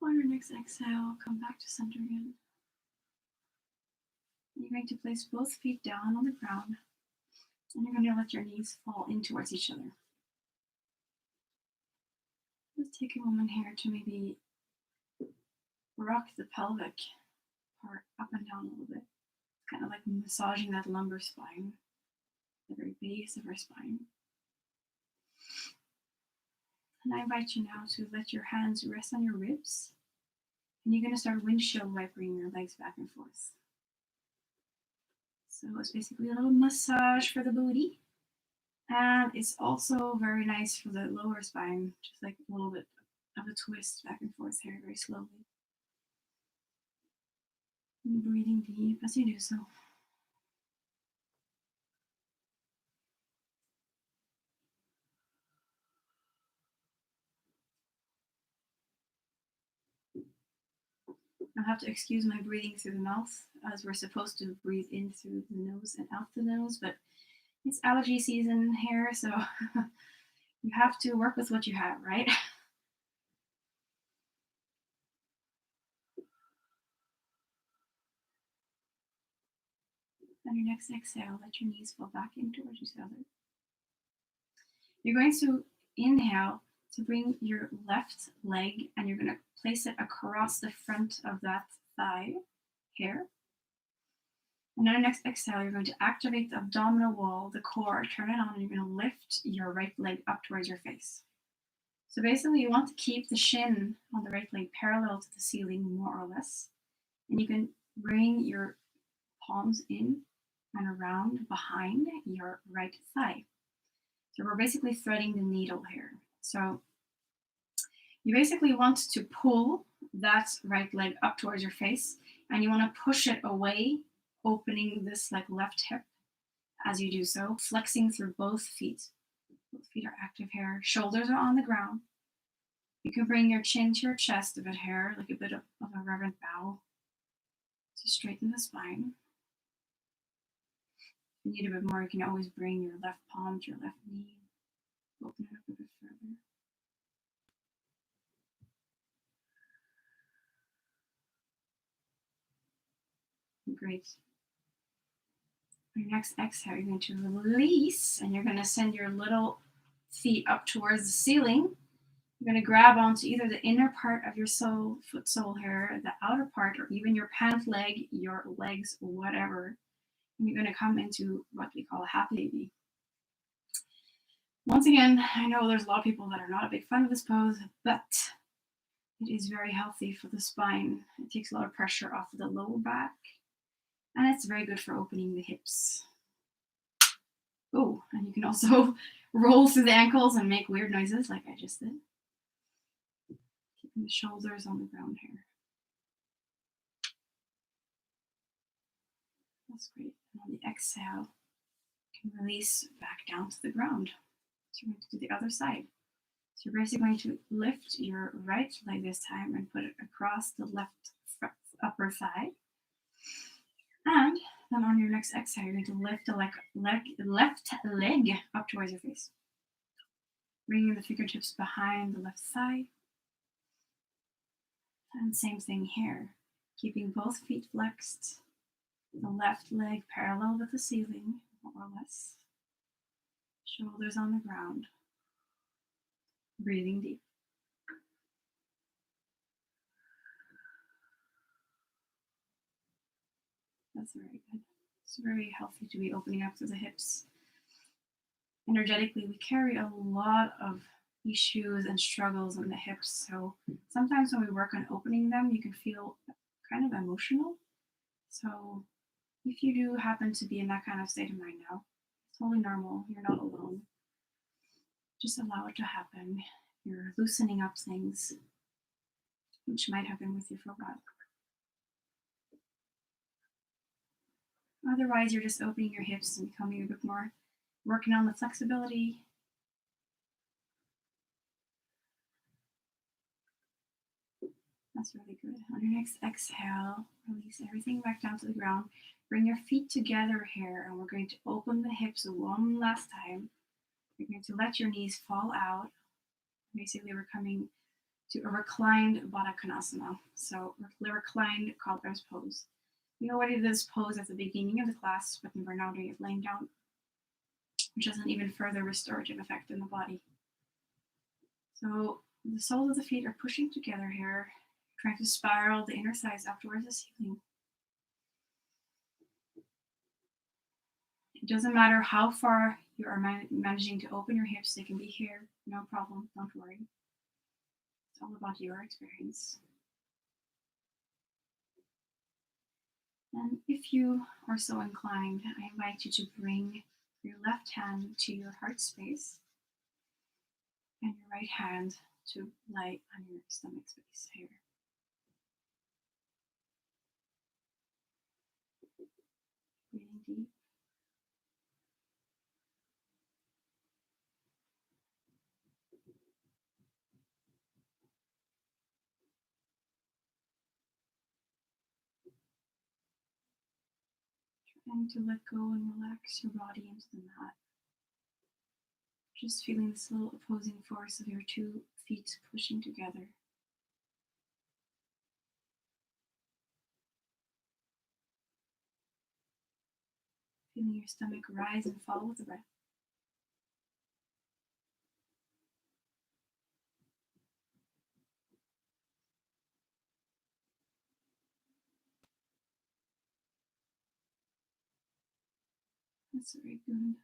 On your next exhale, come back to center again. You're going to place both feet down on the ground, and you're going to let your knees fall in towards each other. Let's take a moment here to maybe rock the pelvic part up and down a little bit. Kind of like massaging that lumbar spine, the very base of our spine. And I invite you now to let your hands rest on your ribs. And you're going to start windshield wipering your legs back and forth. So it's basically a little massage for the booty. And it's also very nice for the lower spine, just like a little bit of a twist back and forth here, very slowly. And breathing deep as you do so. I'll have to excuse my breathing through the mouth, as we're supposed to breathe in through the nose and out the nose, but it's allergy season here, so you have to work with what you have, right? On your next exhale, let your knees fall back in towards each other. You're going to inhale to bring your left leg, and you're going to place it across the front of that thigh here. And on your next exhale, you're going to activate the abdominal wall, the core, turn it on, and you're going to lift your right leg up towards your face. So basically, you want to keep the shin on the right leg parallel to the ceiling, more or less. And you can bring your palms in and around behind your right thigh. So we're basically threading the needle here. So you basically want to pull that right leg up towards your face, and you want to push it away, opening this like left hip as you do so, flexing through both feet. Both feet are active here. Shoulders are on the ground. You can bring your chin to your chest a bit here, like a bit of a reverent bow to straighten the spine. If you need a bit more, you can always bring your left palm to your left knee. Open it up a bit further. Great. On your next exhale, you're going to release, and you're going to send your little feet up towards the ceiling. You're going to grab onto either the inner part of your foot sole here, the outer part, or even your pant leg, your legs, whatever. And you're going to come into what we call a happy baby. Once again, I know there's a lot of people that are not a big fan of this pose, but it is very healthy for the spine. It takes a lot of pressure off of the lower back, and it's very good for opening the hips. Oh, and you can also roll through the ankles and make weird noises like I just did. Keeping the shoulders on the ground here. That's great. And on the exhale, you can release back down to the ground. So we're going to do the other side. So you're basically going to lift your right leg this time and put it across the left upper thigh. And then on your next exhale, you're going to lift the left leg up towards your face. Bringing the fingertips behind the left thigh. And same thing here. Keeping both feet flexed. The left leg parallel with the ceiling, more or less. Shoulders on the ground. Breathing deep. That's very good. It's very healthy to be opening up through the hips. Energetically, we carry a lot of issues and struggles in the hips. So sometimes when we work on opening them, you can feel kind of emotional. So if you do happen to be in that kind of state of mind now, it's totally normal. You're not alone. Just allow it to happen. You're loosening up things which might have been with you for a while. Otherwise, you're just opening your hips and becoming a bit more, working on the flexibility. That's really good. On your next exhale, release everything back down to the ground. Bring your feet together here, and we're going to open the hips one last time. You're going to let your knees fall out. Basically, we're coming to a reclined Baddha Konasana. So reclined cobwebs pose. We already did this pose at the beginning of the class, but we're now doing it laying down, which has an even further restorative effect in the body. So the soles of the feet are pushing together here, trying to spiral the inner thighs up towards the ceiling. It doesn't matter how far you are managing to open your hips, they can be here, no problem, don't worry. It's all about your experience. And if you are so inclined, I invite you to bring your left hand to your heart space and your right hand to lie on your stomach space here. Breathing deep. Trying to let go and relax your body into the mat. Just feeling this little opposing force of your two feet pushing together. Feeling your stomach rise and fall with the breath. That's very good.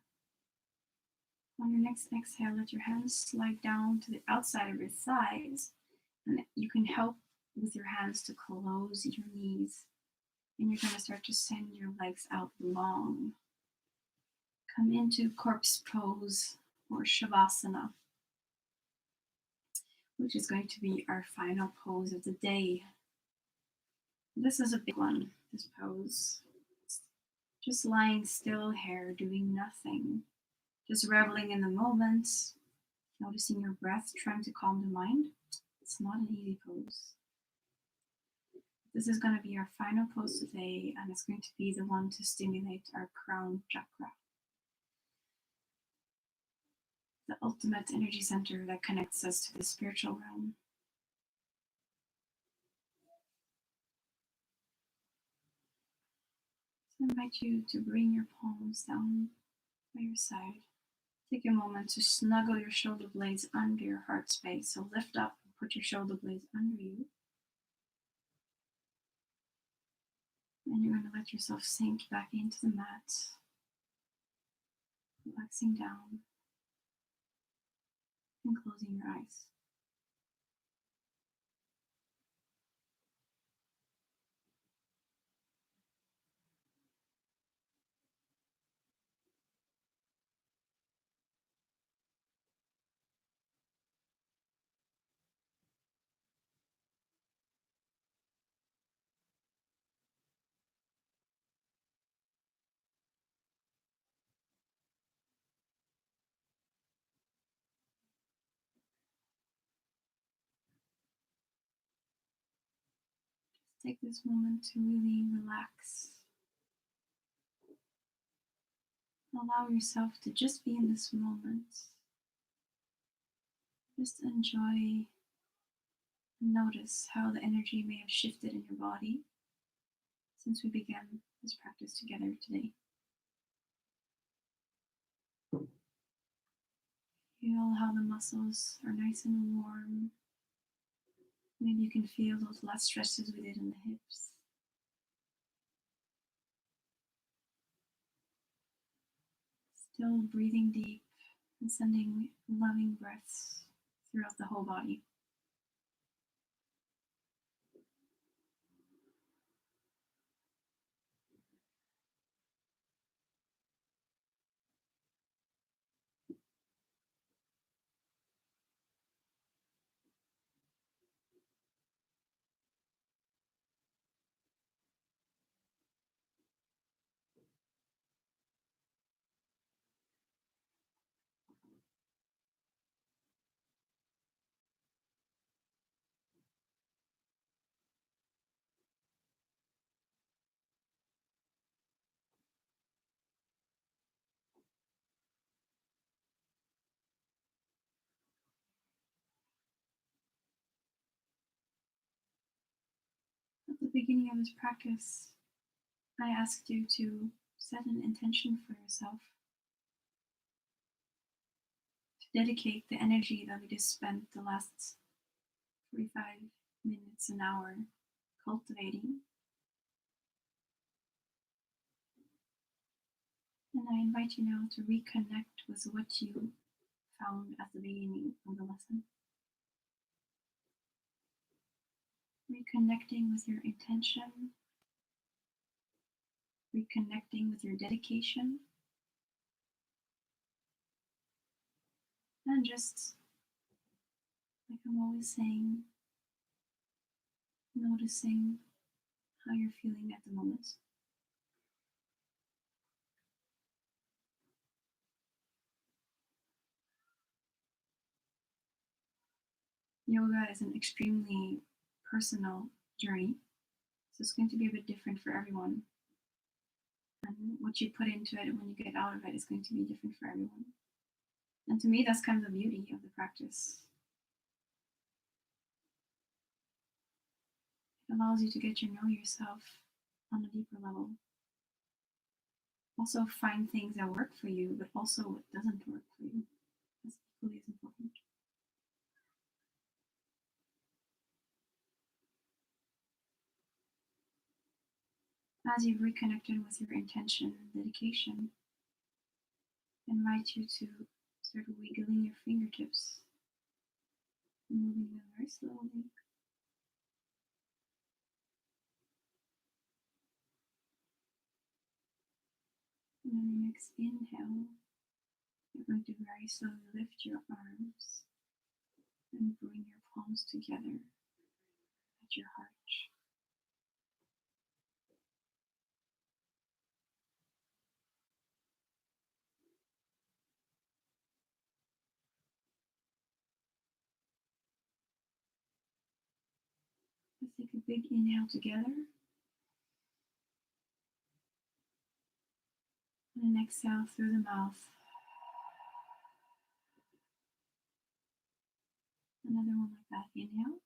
On your next exhale, let your hands slide down to the outside of your thighs, and you can help with your hands to close your knees. And you're going to start to send your legs out long. Come into corpse pose or shavasana, which is going to be our final pose of the day. This is a big one, this pose. Just lying still here, doing nothing. Just reveling in the moment, noticing your breath, trying to calm the mind. It's not an easy pose. This is going to be our final pose today, and it's going to be the one to stimulate our crown chakra, the ultimate energy center that connects us to the spiritual realm. So I invite you to bring your palms down by your side. Take a moment to snuggle your shoulder blades under your heart space. So lift up and put your shoulder blades under you. And you're going to let yourself sink back into the mat, relaxing down and closing your eyes. Take this moment to really relax. Allow yourself to just be in this moment. Just enjoy and notice how the energy may have shifted in your body since we began this practice together today. Feel how the muscles are nice and warm. Maybe you can feel those last stretches we did in the hips. Still breathing deep and sending loving breaths throughout the whole body. At the beginning of this practice, I asked you to set an intention for yourself, to dedicate the energy that we just spent the last 45 minutes, an hour cultivating. And I invite you now to reconnect with what you found at the beginning of the lesson. Reconnecting with your intention, reconnecting with your dedication, and just, like I'm always saying, noticing how you're feeling at the moment. Yoga is an extremely personal journey, so it's going to be a bit different for everyone. And what you put into it and when you get out of it is going to be different for everyone. And to me, that's kind of the beauty of the practice. It allows you to get to know yourself on a deeper level. Also find things that work for you, but also what doesn't work for you. That's equally as important. As you've reconnected with your intention and dedication, I invite you to start wiggling your fingertips, moving them very slowly. And on your next inhale, you're going to very slowly lift your arms and bring your palms together at your heart. Let's take a big inhale together. And an exhale through the mouth. Another one like that. Inhale.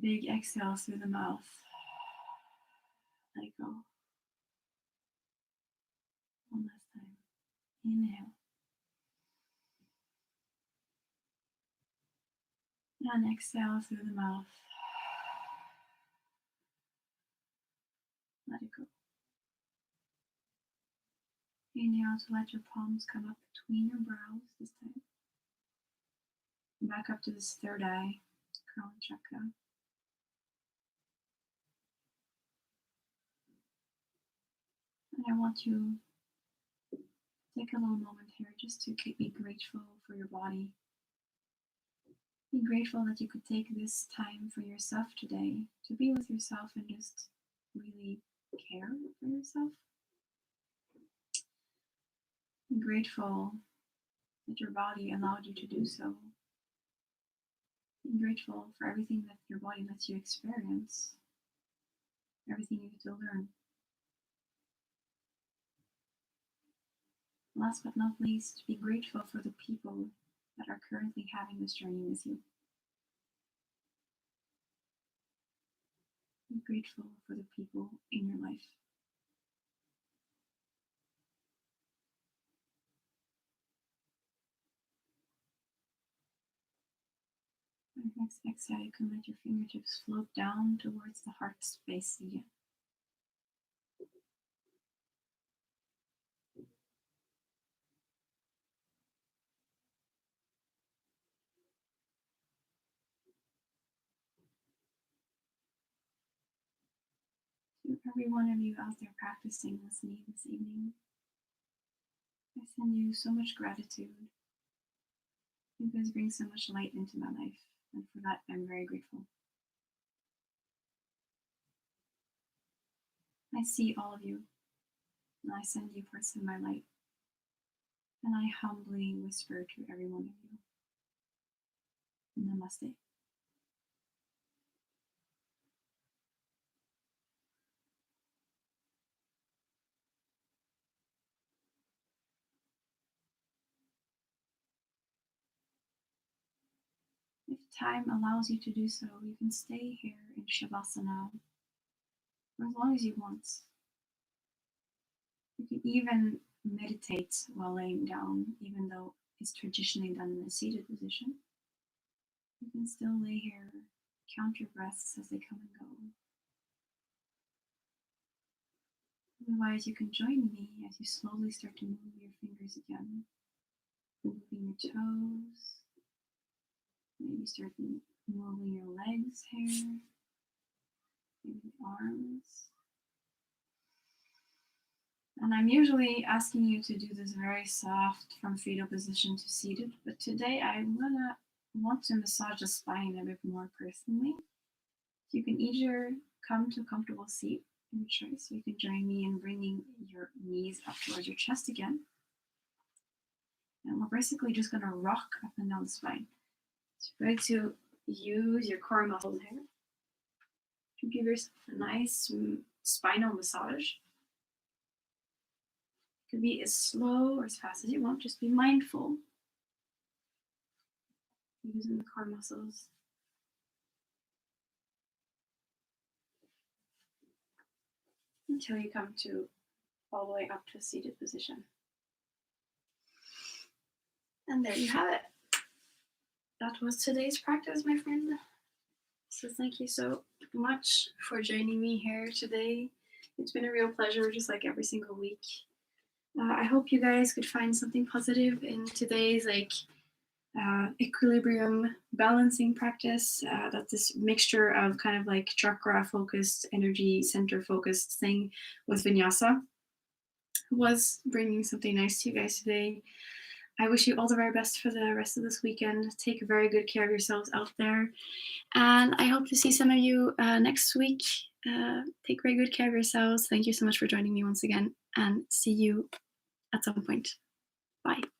Big exhale through the mouth. Let it go. One last time. Inhale. And exhale through the mouth. Let it go. Inhale to let your palms come up between your brows this time. Back up to this third eye, crown chakra. And I want you to take a little moment here just to be grateful for your body. Be grateful that you could take this time for yourself today, to be with yourself and just really care for yourself. Be grateful that your body allowed you to do so. Be grateful for everything that your body lets you experience, everything you get to learn. Last but not least, be grateful for the people that are currently having this journey with you. Be grateful for the people in your life. And next exhale, you can let your fingertips float down towards the heart space again. To every one of you out there practicing with me this evening, I send you so much gratitude. You guys bring so much light into my life, and for that, I'm very grateful. I see all of you, and I send you parts of my light, and I humbly whisper to every one of you, Namaste. If time allows you to do so, you can stay here in Shavasana for as long as you want. You can even meditate while laying down, even though it's traditionally done in a seated position. You can still lay here, count your breaths as they come and go. Otherwise, you can join me as you slowly start to move your fingers again, moving your toes. Maybe start moving your legs here, maybe the arms. And I'm usually asking you to do this very soft from fetal position to seated, but today I want to massage the spine a bit more personally. You can either come to a comfortable seat in your choice, so you can join me in bringing your knees up towards your chest again. And we're basically just going to rock up and down the spine. So you're going to use your core muscles here to give yourself a nice spinal massage. It could be as slow or as fast as you want. Just be mindful using the core muscles. Until you come to all the way up to a seated position. And there you have it. That was today's practice, my friend. So thank you so much for joining me here today. It's been a real pleasure, just like every single week. I hope you guys could find something positive in today's equilibrium balancing practice. That's this mixture of kind of like chakra focused, energy center focused thing with vinyasa. Was bringing something nice to you guys today. I wish you all the very best for the rest of this weekend. Take very good care of yourselves out there. And I hope to see some of you next week. Take very good care of yourselves. Thank you so much for joining me once again, and see you at some point. Bye.